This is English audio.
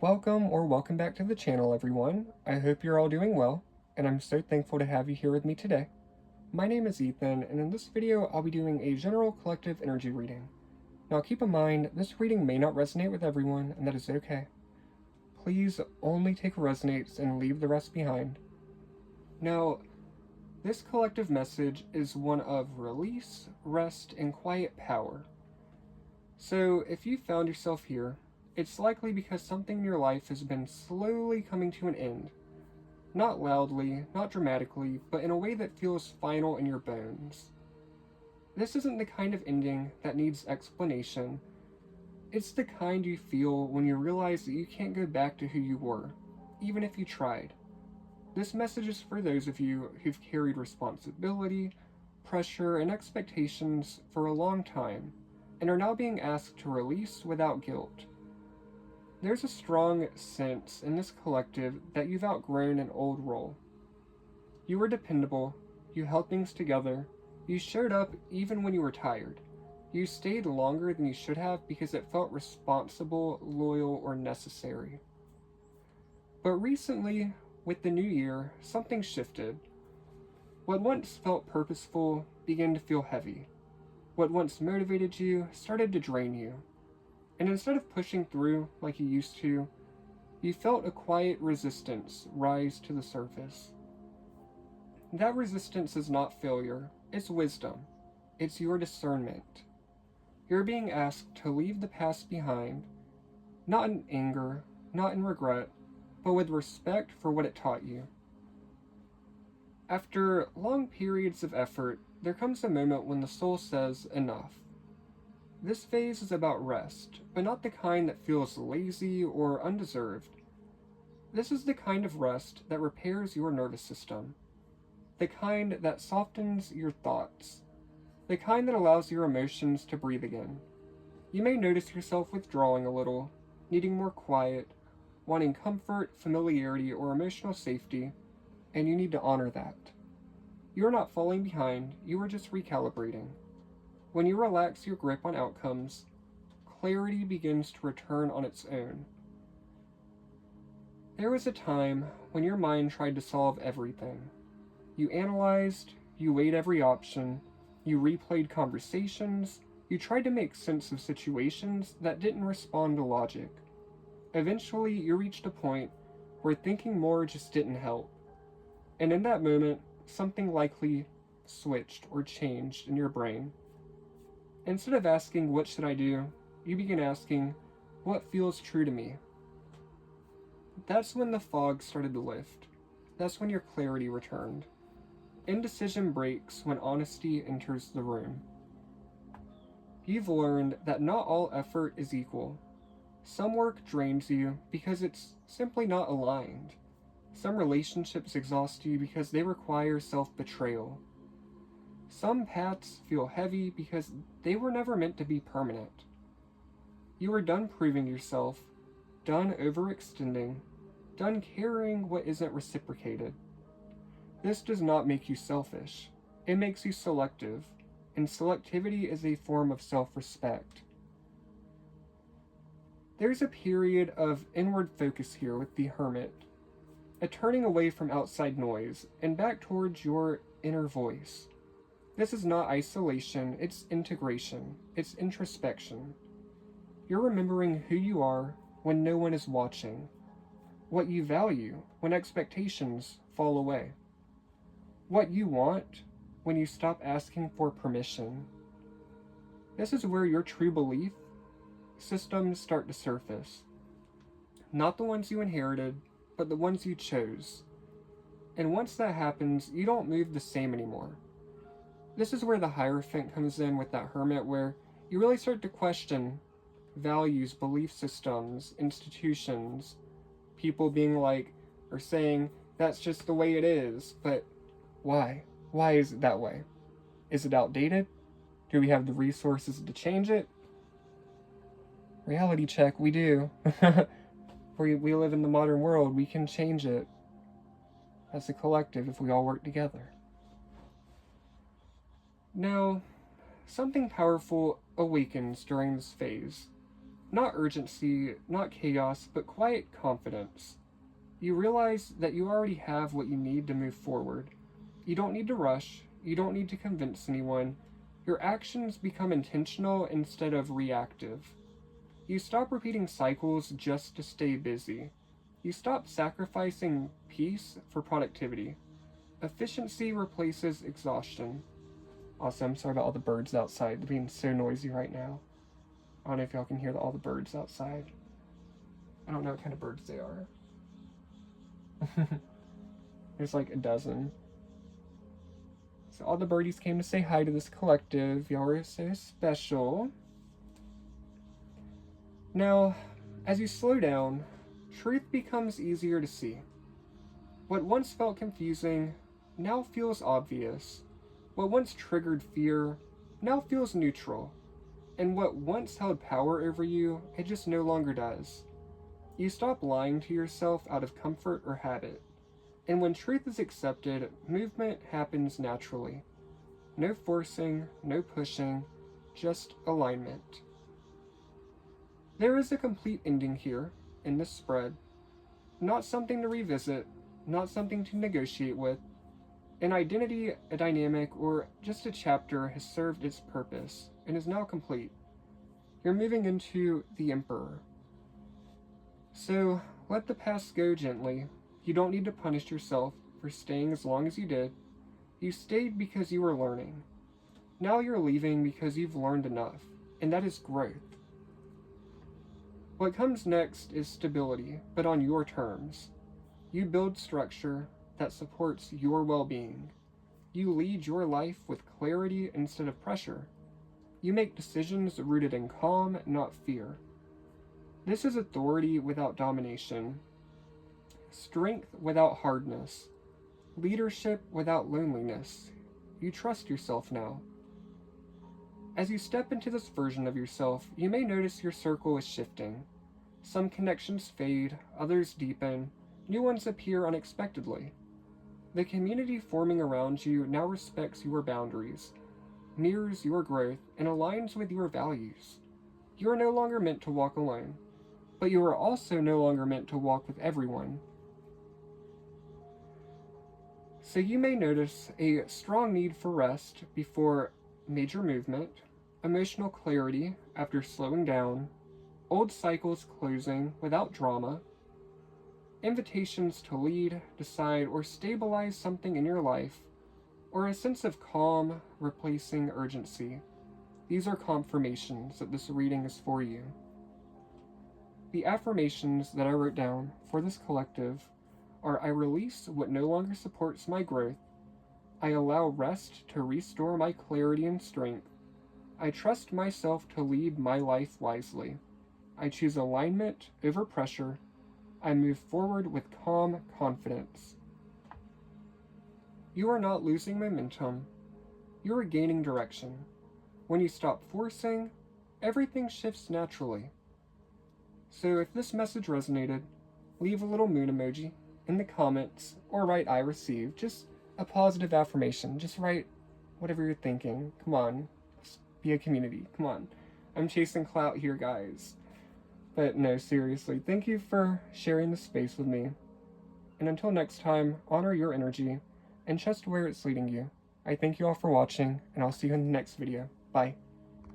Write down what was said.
Welcome back to the channel, everyone. I hope you're all doing well, and I'm so thankful to have you here with me today. My name is Ethan, and in this video, I'll be doing a general collective energy reading. Now keep in mind, this reading may not resonate with everyone, and that is okay. Please only take what resonates and leave the rest behind. Now, this collective message is one of release, rest, and quiet power. So if you found yourself here, it's likely because something in your life has been slowly coming to an end. Not loudly, not dramatically, but in a way that feels final in your bones. This isn't the kind of ending that needs explanation. It's the kind you feel when you realize that you can't go back to who you were, even if you tried. This message is for those of you who've carried responsibility, pressure, and expectations for a long time, and are now being asked to release without guilt. There's a strong sense in this collective that you've outgrown an old role. You were dependable, you held things together, you showed up even when you were tired. You stayed longer than you should have because it felt responsible, loyal, or necessary. But recently, with the new year, something shifted. What once felt purposeful began to feel heavy. What once motivated you started to drain you. And instead of pushing through like you used to, you felt a quiet resistance rise to the surface. That resistance is not failure, it's wisdom. It's your discernment. You're being asked to leave the past behind, not in anger, not in regret, but with respect for what it taught you. After long periods of effort, there comes a moment when the soul says enough. This phase is about rest, but not the kind that feels lazy or undeserved. This is the kind of rest that repairs your nervous system, the kind that softens your thoughts, the kind that allows your emotions to breathe again. You may notice yourself withdrawing a little, needing more quiet, wanting comfort, familiarity, or emotional safety, and you need to honor that. You are not falling behind, you are just recalibrating. When you relax your grip on outcomes, clarity begins to return on its own. There was a time when your mind tried to solve everything. You analyzed, you weighed every option, you replayed conversations, you tried to make sense of situations that didn't respond to logic. Eventually, you reached a point where thinking more just didn't help. And in that moment, something likely switched or changed in your brain. Instead of asking, what should I do? You begin asking, what feels true to me? That's when the fog started to lift. That's when your clarity returned. Indecision breaks when honesty enters the room. You've learned that not all effort is equal. Some work drains you because it's simply not aligned. Some relationships exhaust you because they require self-betrayal. Some paths feel heavy because they were never meant to be permanent. You are done proving yourself, done overextending, done carrying what isn't reciprocated. This does not make you selfish. It makes you selective, and selectivity is a form of self-respect. There's a period of inward focus here with the Hermit, a turning away from outside noise and back towards your inner voice. This is not isolation, it's integration, it's introspection. You're remembering who you are when no one is watching, what you value when expectations fall away, what you want when you stop asking for permission. This is where your true belief systems start to surface. Not the ones you inherited, but the ones you chose. And once that happens, you don't move the same anymore. This is where the Hierophant comes in with that Hermit, where you really start to question values, belief systems, institutions, people being like, or saying, that's just the way it is, but why? Why is it that way? Is it outdated? Do we have the resources to change it? Reality check, we do. We live in the modern world, we can change it as a collective if we all work together. Now, something powerful awakens during this phase. Not urgency, not chaos, but quiet confidence. You realize that you already have what you need to move forward. You don't need to rush, you don't need to convince anyone. Your actions become intentional instead of reactive. You stop repeating cycles just to stay busy. You stop sacrificing peace for productivity. Efficiency replaces exhaustion. Also, I'm sorry about all the birds outside. They're being so noisy right now. I don't know if y'all can hear all the birds outside. I don't know what kind of birds they are. There's like a dozen. So all the birdies came to say hi to this collective. Y'all are so special. Now, as you slow down, truth becomes easier to see. What once felt confusing now feels obvious. What once triggered fear now feels neutral. And what once held power over you, it just no longer does. You stop lying to yourself out of comfort or habit. And when truth is accepted, movement happens naturally. No forcing, no pushing, just alignment. There is a complete ending here, in this spread. Not something to revisit, not something to negotiate with. An identity, a dynamic, or just a chapter has served its purpose and is now complete. You're moving into the Emperor. So, let the past go gently. You don't need to punish yourself for staying as long as you did. You stayed because you were learning. Now you're leaving because you've learned enough, and that is growth. What comes next is stability, but on your terms. You build structure that supports your well-being. You lead your life with clarity instead of pressure. You make decisions rooted in calm, not fear. This is authority without domination, strength without hardness, leadership without loneliness. You trust yourself now. As you step into this version of yourself, you may notice your circle is shifting. Some connections fade, others deepen, new ones appear unexpectedly. The community forming around you now respects your boundaries, mirrors your growth, and aligns with your values. You are no longer meant to walk alone, but you are also no longer meant to walk with everyone. So you may notice a strong need for rest before major movement, emotional clarity after slowing down, old cycles closing without drama, invitations to lead, decide, or stabilize something in your life, or a sense of calm replacing urgency. These are confirmations that this reading is for you. The affirmations that I wrote down for this collective are: I release what no longer supports my growth. I allow rest to restore my clarity and strength. I trust myself to lead my life wisely. I choose alignment over pressure. I move forward with calm confidence. You are not losing momentum. You are gaining direction. When you stop forcing, everything shifts naturally. So if this message resonated, leave a little moon emoji in the comments or write I received. Just a positive affirmation. Just write whatever you're thinking. Come on. Just be a community. Come on. I'm chasing clout here, guys. But no, seriously, thank you for sharing the space with me. And until next time, honor your energy and trust where it's leading you. I thank you all for watching, and I'll see you in the next video. Bye.